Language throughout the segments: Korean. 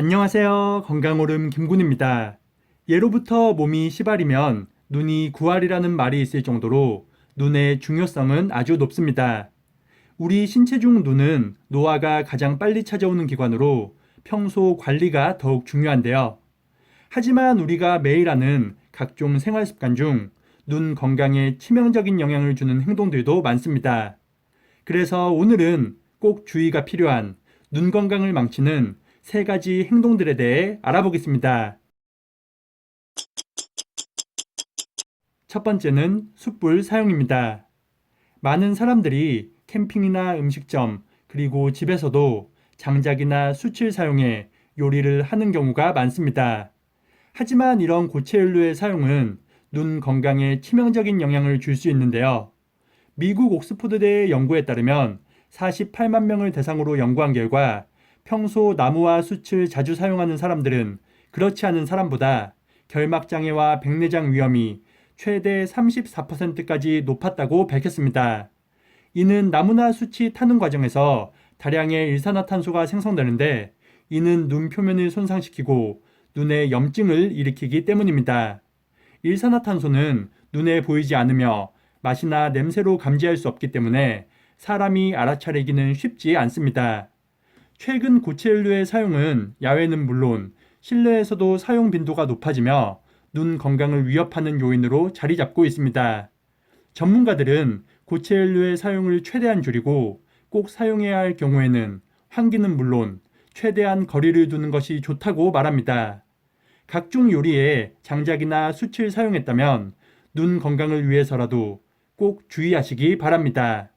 안녕하세요. 건강오름 김군입니다. 예로부터 몸이 시발이면 눈이 구할이라는 말이 있을 정도로 눈의 중요성은 아주 높습니다. 우리 신체 중 눈은 노화가 가장 빨리 찾아오는 기관으로 평소 관리가 더욱 중요한데요. 하지만 우리가 매일 하는 각종 생활 습관 중 눈 건강에 치명적인 영향을 주는 행동들도 많습니다. 그래서 오늘은 꼭 주의가 필요한 눈 건강을 망치는 세 가지 행동들에 대해 알아보겠습니다. 첫 번째는 숯불 사용입니다. 많은 사람들이 캠핑이나 음식점, 그리고 집에서도 장작이나 숯을 사용해 요리를 하는 경우가 많습니다. 하지만 이런 고체 연료의 사용은 눈 건강에 치명적인 영향을 줄 수 있는데요. 미국 옥스퍼드대의 연구에 따르면 48만 명을 대상으로 연구한 결과 평소 나무와 숯을 자주 사용하는 사람들은 그렇지 않은 사람보다 결막장애와 백내장 위험이 최대 34%까지 높았다고 밝혔습니다. 이는 나무나 숯이 타는 과정에서 다량의 일산화탄소가 생성되는데 이는 눈 표면을 손상시키고 눈에 염증을 일으키기 때문입니다. 일산화탄소는 눈에 보이지 않으며 맛이나 냄새로 감지할 수 없기 때문에 사람이 알아차리기는 쉽지 않습니다. 최근 고체 연료의 사용은 야외는 물론 실내에서도 사용 빈도가 높아지며 눈 건강을 위협하는 요인으로 자리 잡고 있습니다. 전문가들은 고체 연료의 사용을 최대한 줄이고 꼭 사용해야 할 경우에는 환기는 물론 최대한 거리를 두는 것이 좋다고 말합니다. 각종 요리에 장작이나 숯을 사용했다면 눈 건강을 위해서라도 꼭 주의하시기 바랍니다.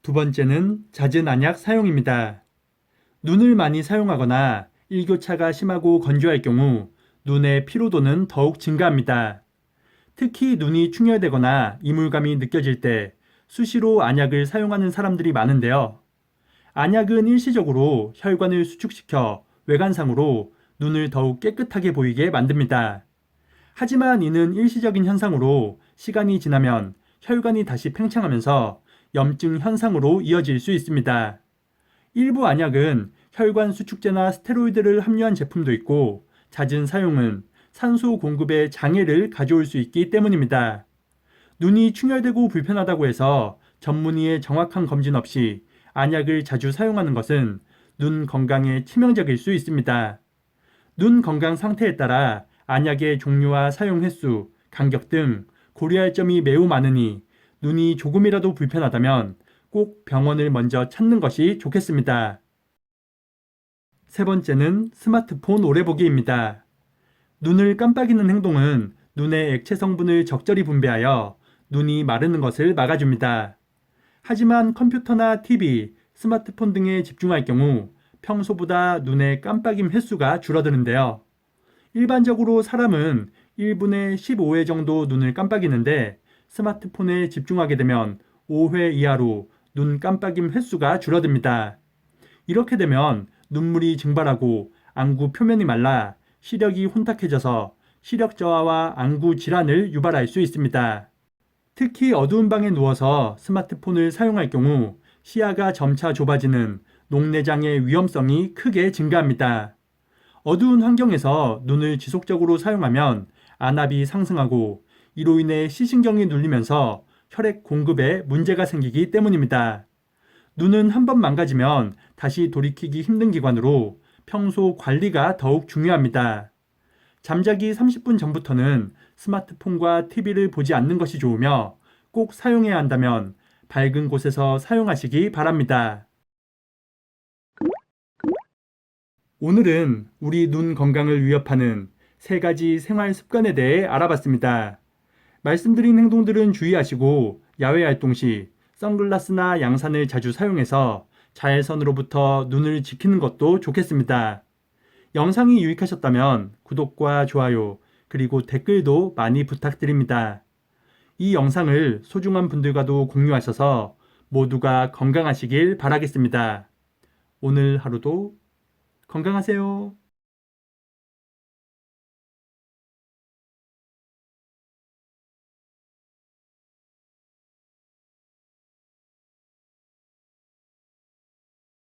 두 번째는 잦은 안약 사용입니다. 눈을 많이 사용하거나 일교차가 심하고 건조할 경우 눈의 피로도는 더욱 증가합니다. 특히 눈이 충혈되거나 이물감이 느껴질 때 수시로 안약을 사용하는 사람들이 많은데요. 안약은 일시적으로 혈관을 수축시켜 외관상으로 눈을 더욱 깨끗하게 보이게 만듭니다. 하지만 이는 일시적인 현상으로 시간이 지나면 혈관이 다시 팽창하면서 염증 현상으로 이어질 수 있습니다. 일부 안약은 혈관 수축제나 스테로이드를 함유한 제품도 있고 잦은 사용은 산소 공급에 장애를 가져올 수 있기 때문입니다. 눈이 충혈되고 불편하다고 해서 전문의의 정확한 검진 없이 안약을 자주 사용하는 것은 눈 건강에 치명적일 수 있습니다. 눈 건강 상태에 따라 안약의 종류와 사용 횟수, 간격 등 고려할 점이 매우 많으니 눈이 조금이라도 불편하다면 꼭 병원을 먼저 찾는 것이 좋겠습니다. 세 번째는 스마트폰 오래 보기입니다. 눈을 깜빡이는 행동은 눈의 액체 성분을 적절히 분배하여 눈이 마르는 것을 막아줍니다. 하지만 컴퓨터나 TV, 스마트폰 등에 집중할 경우 평소보다 눈의 깜빡임 횟수가 줄어드는데요. 일반적으로 사람은 1분에 15회 정도 눈을 깜빡이는데 스마트폰에 집중하게 되면 5회 이하로 눈 깜빡임 횟수가 줄어듭니다. 이렇게 되면 눈물이 증발하고 안구 표면이 말라 시력이 혼탁해져서 시력 저하와 안구 질환을 유발할 수 있습니다. 특히 어두운 방에 누워서 스마트폰을 사용할 경우 시야가 점차 좁아지는 녹내장의 위험성이 크게 증가합니다. 어두운 환경에서 눈을 지속적으로 사용하면 안압이 상승하고 이로 인해 시신경이 눌리면서 혈액 공급에 문제가 생기기 때문입니다. 눈은 한번 망가지면 다시 돌이키기 힘든 기관으로 평소 관리가 더욱 중요합니다. 잠자기 30분 전부터는 스마트폰과 TV를 보지 않는 것이 좋으며 꼭 사용해야 한다면 밝은 곳에서 사용하시기 바랍니다. 오늘은 우리 눈 건강을 위협하는 세 가지 생활 습관에 대해 알아봤습니다. 말씀드린 행동들은 주의하시고 야외 활동 시 선글라스나 양산을 자주 사용해서 자외선으로부터 눈을 지키는 것도 좋겠습니다. 영상이 유익하셨다면 구독과 좋아요 그리고 댓글도 많이 부탁드립니다. 이 영상을 소중한 분들과도 공유하셔서 모두가 건강하시길 바라겠습니다. 오늘 하루도 건강하세요.